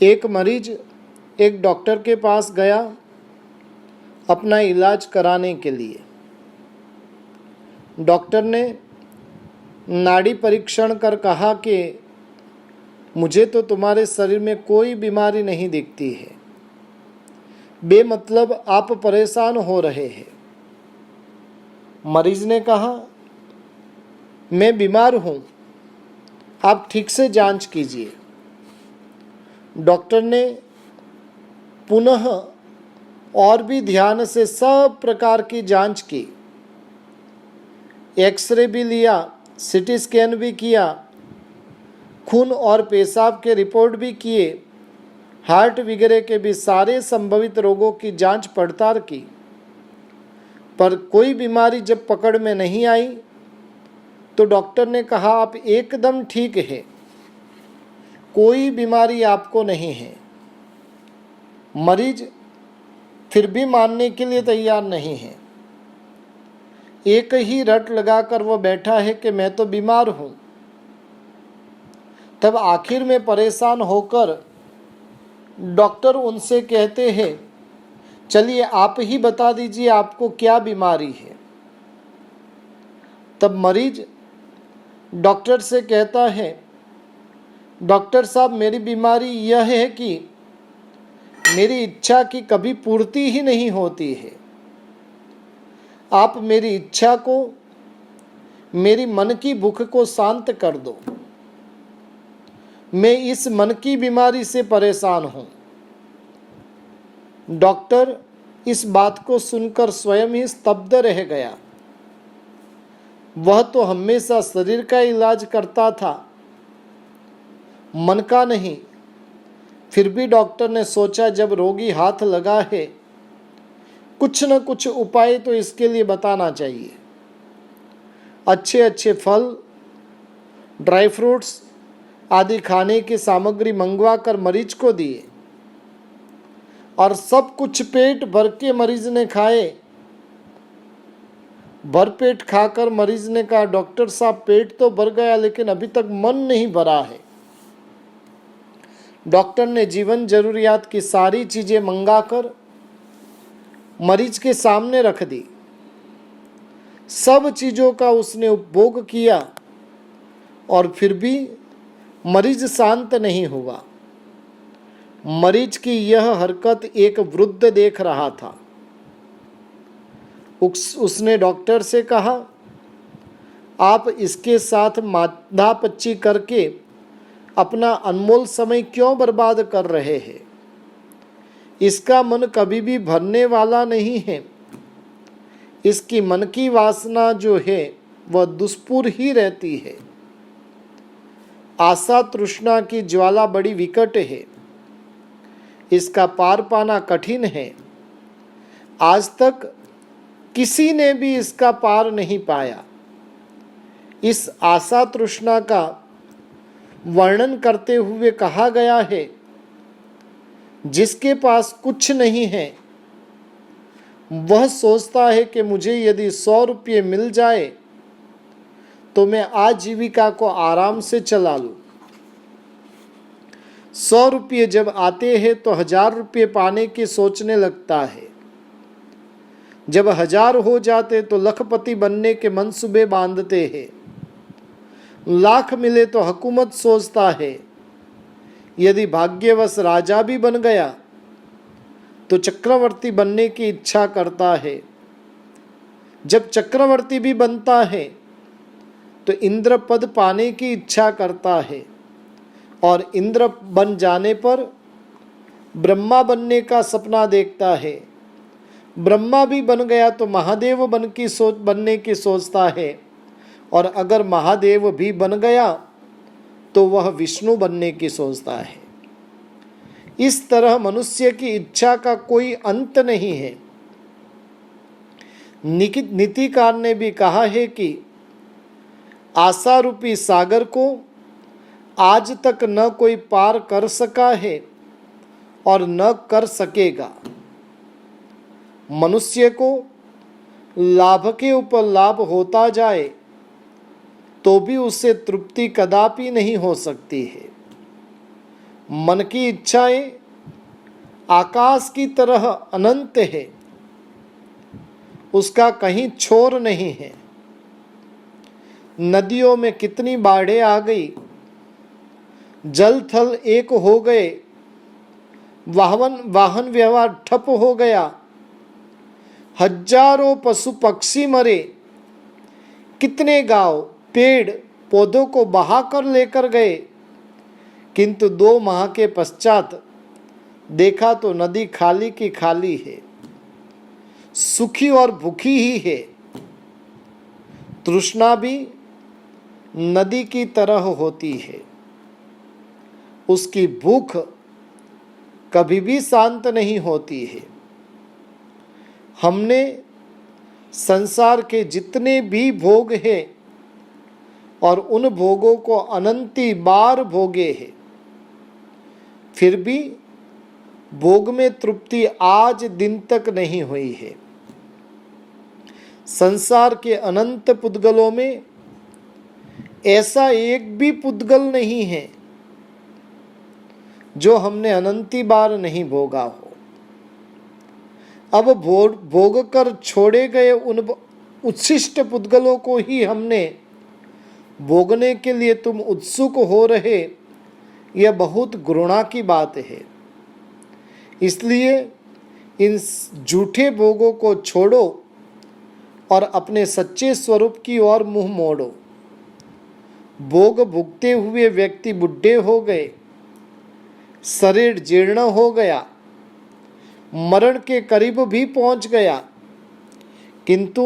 एक मरीज एक डॉक्टर के पास गया अपना इलाज कराने के लिए। डॉक्टर ने नाड़ी परीक्षण कर कहा कि मुझे तो तुम्हारे शरीर में कोई बीमारी नहीं दिखती है, बेमतलब आप परेशान हो रहे हैं। मरीज ने कहा, मैं बीमार हूँ, आप ठीक से जांच कीजिए। डॉक्टर ने पुनः और भी ध्यान से सब प्रकार की जांच की, एक्सरे भी लिया, सीटी स्कैन भी किया, खून और पेशाब के रिपोर्ट भी किए, हार्ट वगैरह के भी सारे संभवित रोगों की जांच पड़ताल की, पर कोई बीमारी जब पकड़ में नहीं आई तो डॉक्टर ने कहा, आप एकदम ठीक है, कोई बीमारी आपको नहीं है। मरीज फिर भी मानने के लिए तैयार नहीं है। एक ही रट लगाकर वह बैठा है कि मैं तो बीमार हूं। तब आखिर में परेशान होकर डॉक्टर उनसे कहते हैं, चलिए आप ही बता दीजिए आपको क्या बीमारी है। तब मरीज डॉक्टर से कहता है, डॉक्टर साहब, मेरी बीमारी यह है कि मेरी इच्छा की कभी पूर्ति ही नहीं होती है। आप मेरी इच्छा को, मेरी मन की भूख को शांत कर दो। मैं इस मन की बीमारी से परेशान हूं। डॉक्टर इस बात को सुनकर स्वयं ही स्तब्ध रह गया। वह तो हमेशा शरीर का इलाज करता था, मन का नहीं। फिर भी डॉक्टर ने सोचा, जब रोगी हाथ लगा है, कुछ न कुछ उपाय तो इसके लिए बताना चाहिए। अच्छे अच्छे फल, ड्राई फ्रूट्स आदि खाने की सामग्री मंगवा कर मरीज को दिए और सब कुछ पेट भर के मरीज ने खाए। भरपेट खाकर मरीज ने कहा, डॉक्टर साहब, पेट तो भर गया लेकिन अभी तक मन नहीं भरा है। डॉक्टर ने जीवन जरूरियात की सारी चीजें मंगाकर मरीज के सामने रख दी। सब चीजों का उसने उपभोग किया और फिर भी मरीज शांत नहीं हुआ। मरीज की यह हरकत एक वृद्ध देख रहा था। उसने डॉक्टर से कहा, आप इसके साथ माथापच्ची करके अपना अनमोल समय क्यों बर्बाद कर रहे हैं? इसका मन कभी भी भरने वाला नहीं है। इसकी मन की वासना जो है वह दुष्पुर ही रहती है। आशा तृष्णा की ज्वाला बड़ी विकट है, इसका पार पाना कठिन है। आज तक किसी ने भी इसका पार नहीं पाया। इस आशा तृष्णा का वर्णन करते हुए कहा गया है, जिसके पास कुछ नहीं है वह सोचता है कि मुझे यदि 100 रुपये मिल जाए तो मैं आजीविका को आराम से चला लूं। 100 रुपये जब आते हैं तो 1000 रुपये पाने की सोचने लगता है। जब 1000 हो जाते तो लखपति बनने के मंसूबे बांधते हैं। लाख मिले तो हुकूमत सोचता है। यदि भाग्यवश राजा भी बन गया तो चक्रवर्ती बनने की इच्छा करता है। जब चक्रवर्ती भी बनता है तो इंद्र पद पाने की इच्छा करता है और इंद्र बन जाने पर ब्रह्मा बनने का सपना देखता है। ब्रह्मा भी बन गया तो महादेव बनने की सोचता है और अगर महादेव भी बन गया तो वह विष्णु बनने की सोचता है। इस तरह मनुष्य की इच्छा का कोई अंत नहीं है। नीतिकार ने भी कहा है कि आशा रूपी सागर को आज तक न कोई पार कर सका है और न कर सकेगा। मनुष्य को लाभ के ऊपर लाभ होता जाए तो भी उससे तृप्ति कदापि नहीं हो सकती है। मन की इच्छाएं आकाश की तरह अनंत है, उसका कहीं छोर नहीं है। नदियों में कितनी बाढ़ें आ गई, जल थल एक हो गए, वाहन व्यवहार ठप हो गया, हजारों पशु पक्षी मरे, कितने गांव पेड़ पौधों को बहा कर लेकर गए, किंतु 2 माह के पश्चात देखा तो नदी खाली की खाली है, सुखी और भूखी ही है। तृष्णा भी नदी की तरह होती है, उसकी भूख कभी भी शांत नहीं होती है। हमने संसार के जितने भी भोग हैं और उन भोगों को अनंती बार भोगे हैं, फिर भी भोग में तृप्ति आज दिन तक नहीं हुई है। संसार के अनंत पुद्गलों में ऐसा एक भी पुद्गल नहीं है जो हमने अनंती बार नहीं भोगा हो। अब भोग कर छोड़े गए उन उच्छिष्ट पुद्गलों को ही हमने भोगने के लिए तुम उत्सुक हो रहे, यह बहुत घृणा की बात है। इसलिए इन झूठे भोगों को छोड़ो और अपने सच्चे स्वरूप की ओर मुंह मोड़ो। भोग भुगते हुए व्यक्ति बुढ़े हो गए, शरीर जीर्ण हो गया, मरण के करीब भी पहुंच गया, किंतु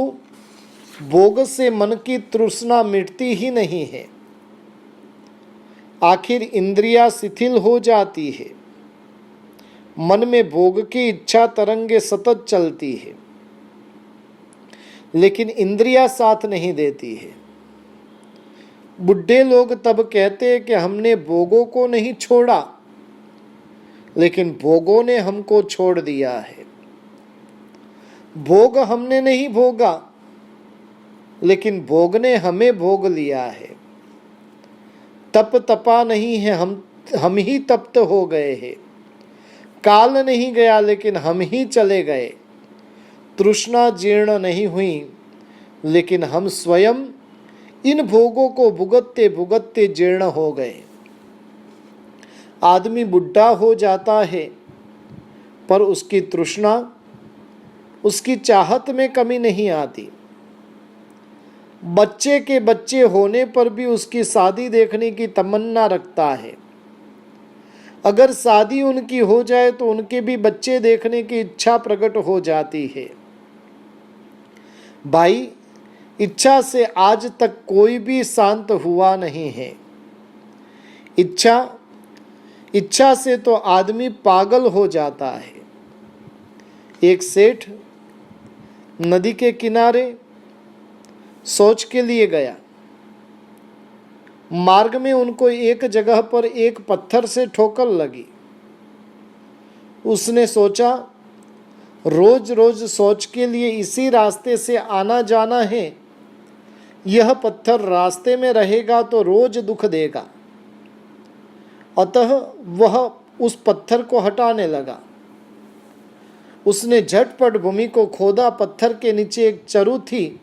भोग से मन की तृष्णा मिटती ही नहीं है। आखिर इंद्रियां शिथिल हो जाती है, मन में भोग की इच्छा तरंगे सतत चलती है, लेकिन इंद्रियां साथ नहीं देती है। बुढ़े लोग तब कहते हैं कि हमने भोगों को नहीं छोड़ा, लेकिन भोगों ने हमको छोड़ दिया है। भोग हमने नहीं भोगा, लेकिन भोग ने हमें भोग लिया है। तप तपा नहीं है, हम ही तप्त हो गए हैं। काल नहीं गया, लेकिन हम ही चले गए। तृष्णा जीर्ण नहीं हुई, लेकिन हम स्वयं इन भोगों को भुगतते भुगतते जीर्ण हो गए। आदमी बुढ़ा हो जाता है, पर उसकी तृष्णा, उसकी चाहत में कमी नहीं आती। बच्चे के बच्चे होने पर भी उसकी शादी देखने की तमन्ना रखता है। अगर शादी उनकी हो जाए तो उनके भी बच्चे देखने की इच्छा प्रकट हो जाती है। भाई, इच्छा से आज तक कोई भी शांत हुआ नहीं है। इच्छा से तो आदमी पागल हो जाता है। एक सेठ नदी के किनारे शौच के लिए गया। मार्ग में उनको एक जगह पर एक पत्थर से ठोकर लगी। उसने सोचा, रोज रोज शौच के लिए इसी रास्ते से आना जाना है, यह पत्थर रास्ते में रहेगा तो रोज दुख देगा। अतः वह उस पत्थर को हटाने लगा। उसने झटपट भूमि को खोदा। पत्थर के नीचे एक चरु थी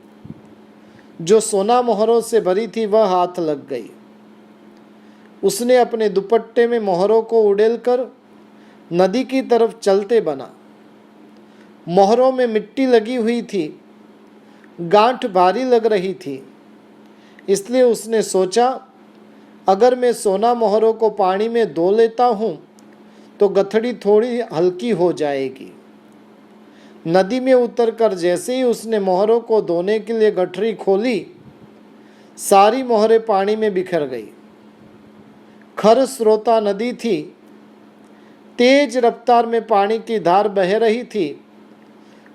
जो सोना मोहरों से भरी थी, वह हाथ लग गई। उसने अपने दुपट्टे में मोहरों को उड़ेलकर नदी की तरफ चलते बना। मोहरों में मिट्टी लगी हुई थी, गांठ भारी लग रही थी, इसलिए उसने सोचा, अगर मैं सोना मोहरों को पानी में धो लेता हूँ तो गठड़ी थोड़ी हल्की हो जाएगी। नदी में उतरकर जैसे ही उसने मोहरों को धोने के लिए गठरी खोली, सारी मोहरें पानी में बिखर गई। खर स्रोता नदी थी, तेज रफ्तार में पानी की धार बह रही थी।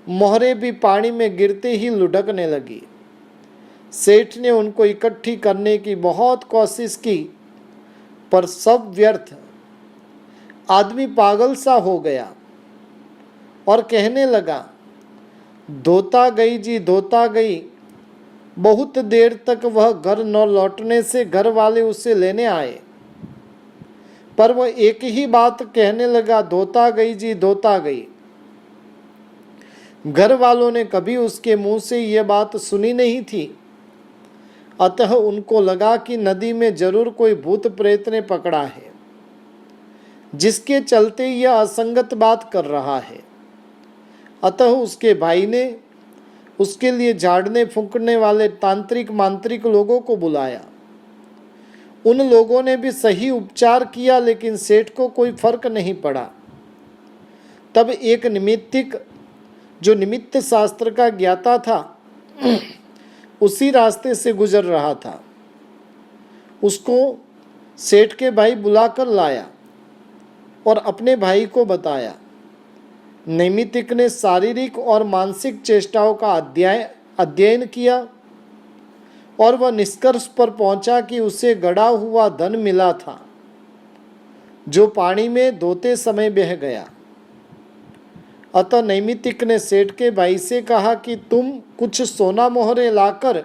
मोहरें भी पानी में गिरते ही लुढ़कने लगी। सेठ ने उनको इकट्ठी करने की बहुत कोशिश की, पर सब व्यर्थ। आदमी पागल सा हो गया और कहने लगा, धोता गई जी धोता गई। बहुत देर तक वह घर न लौटने से घर वाले उसे लेने आए। पर वह एक ही बात कहने लगा, धोता गई जी धोता गई। घर वालों ने कभी उसके मुंह से यह बात सुनी नहीं थी, अतः उनको लगा कि नदी में जरूर कोई भूत प्रेत ने पकड़ा है, जिसके चलते यह असंगत बात कर रहा है। अतः उसके भाई ने उसके लिए झाड़ने फूंकने वाले तांत्रिक मांत्रिक लोगों को बुलाया। उन लोगों ने भी सही उपचार किया, लेकिन सेठ को कोई फर्क नहीं पड़ा। तब एक निमित्तिक, जो निमित्त शास्त्र का ज्ञाता था, उसी रास्ते से गुजर रहा था। उसको सेठ के भाई बुलाकर लाया और अपने भाई को बताया। नैमित्तिक ने शारीरिक और मानसिक चेष्टाओं का अध्ययन किया और वह निष्कर्ष पर पहुंचा कि उसे गड़ा हुआ धन मिला था, जो पानी में धोते समय बह गया। अतः नैमित्तिक ने सेठ के भाई से कहा कि तुम कुछ सोना मोहरे लाकर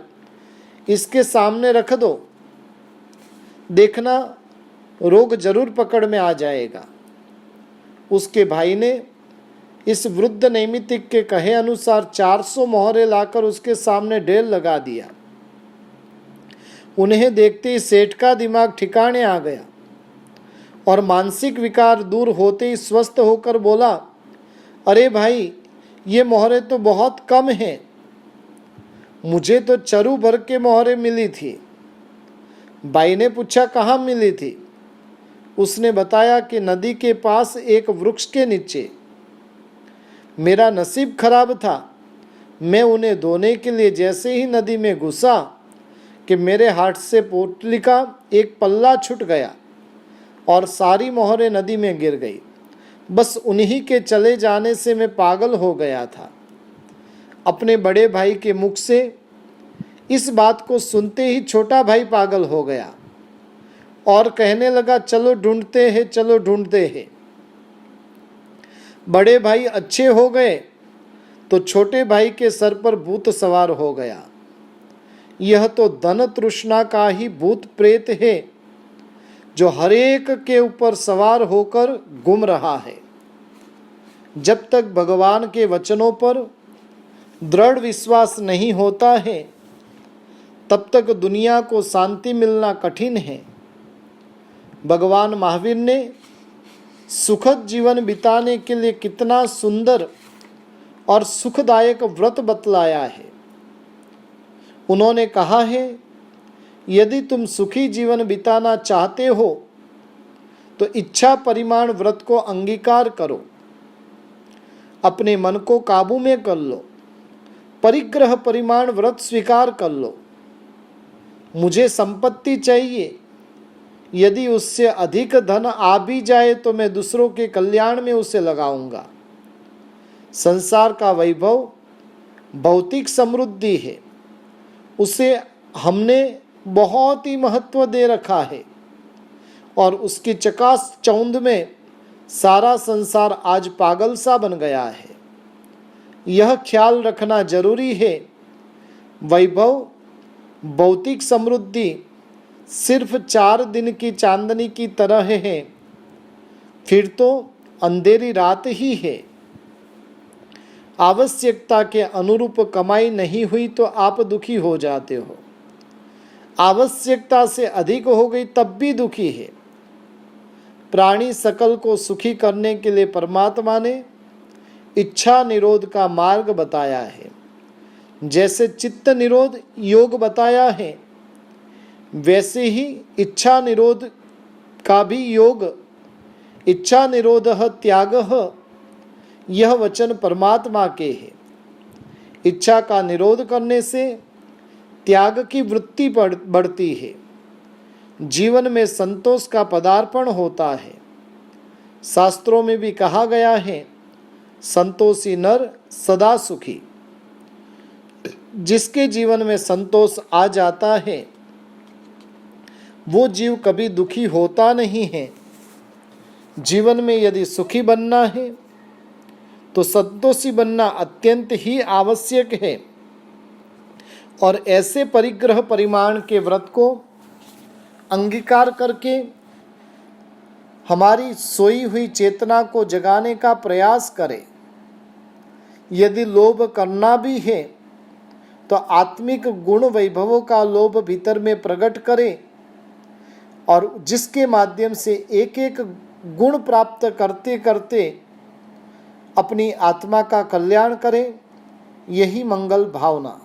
इसके सामने रख दो, देखना रोग जरूर पकड़ में आ जाएगा। उसके भाई ने इस वृद्ध नैमित्तिक के कहे अनुसार 400 मोहरे लाकर उसके सामने ढेर लगा दिया। उन्हें देखते ही सेठ का दिमाग ठिकाने आ गया और मानसिक विकार दूर होते ही स्वस्थ होकर बोला, अरे भाई, ये मोहरे तो बहुत कम हैं, मुझे तो चरु भर के मोहरे मिली थी। भाई ने पूछा, कहाँ मिली थी? उसने बताया कि नदी के पास एक वृक्ष के नीचे। मेरा नसीब खराब था, मैं उन्हें धोने के लिए जैसे ही नदी में घुसा कि मेरे हाथ से पोटली का एक पल्ला छूट गया और सारी मोहरें नदी में गिर गई। बस उन्हीं के चले जाने से मैं पागल हो गया था। अपने बड़े भाई के मुख से इस बात को सुनते ही छोटा भाई पागल हो गया और कहने लगा, चलो ढूंढते हैं, चलो ढूंढते हैं। बड़े भाई अच्छे हो गए तो छोटे भाई के सर पर भूत सवार हो गया। यह तो धन तृष्णा का ही भूत प्रेत है, जो हरेक के ऊपर सवार होकर घूम रहा है। जब तक भगवान के वचनों पर दृढ़ विश्वास नहीं होता है, तब तक दुनिया को शांति मिलना कठिन है। भगवान महावीर ने सुखद जीवन बिताने के लिए कितना सुंदर और सुखदायक व्रत बतलाया है। उन्होंने कहा है, यदि तुम सुखी जीवन बिताना चाहते हो तो इच्छा परिमाण व्रत को अंगीकार करो, अपने मन को काबू में कर लो, परिग्रह परिमाण व्रत स्वीकार कर लो। मुझे संपत्ति चाहिए, यदि उससे अधिक धन आ भी जाए तो मैं दूसरों के कल्याण में उसे लगाऊंगा। संसार का वैभव भौतिक समृद्धि है, उसे हमने बहुत ही महत्व दे रखा है और उसकी चकाचौंध में सारा संसार आज पागल सा बन गया है। यह ख्याल रखना जरूरी है, वैभव भौतिक समृद्धि सिर्फ 4 दिन की चांदनी की तरह है, फिर तो अंधेरी रात ही है। आवश्यकता के अनुरूप कमाई नहीं हुई तो आप दुखी हो जाते हो, आवश्यकता से अधिक हो गई तब भी दुखी है। प्राणी सकल को सुखी करने के लिए परमात्मा ने इच्छा निरोध का मार्ग बताया है। जैसे चित्त निरोध योग बताया है, वैसे ही इच्छा निरोध का भी योग। इच्छा निरोधः त्यागः, यह वचन परमात्मा के है। इच्छा का निरोध करने से त्याग की वृत्ति बढ़ती है, जीवन में संतोष का पदार्पण होता है। शास्त्रों में भी कहा गया है, संतोषी नर सदा सुखी। जिसके जीवन में संतोष आ जाता है, वो जीव कभी दुखी होता नहीं है। जीवन में यदि सुखी बनना है तो संतोषी बनना अत्यंत ही आवश्यक है और ऐसे परिग्रह परिमाण के व्रत को अंगीकार करके हमारी सोई हुई चेतना को जगाने का प्रयास करें। यदि लोभ करना भी है तो आत्मिक गुण वैभवों का लोभ भीतर में प्रकट करें और जिसके माध्यम से एक एक गुण प्राप्त करते करते अपनी आत्मा का कल्याण करें। यही मंगल भावना।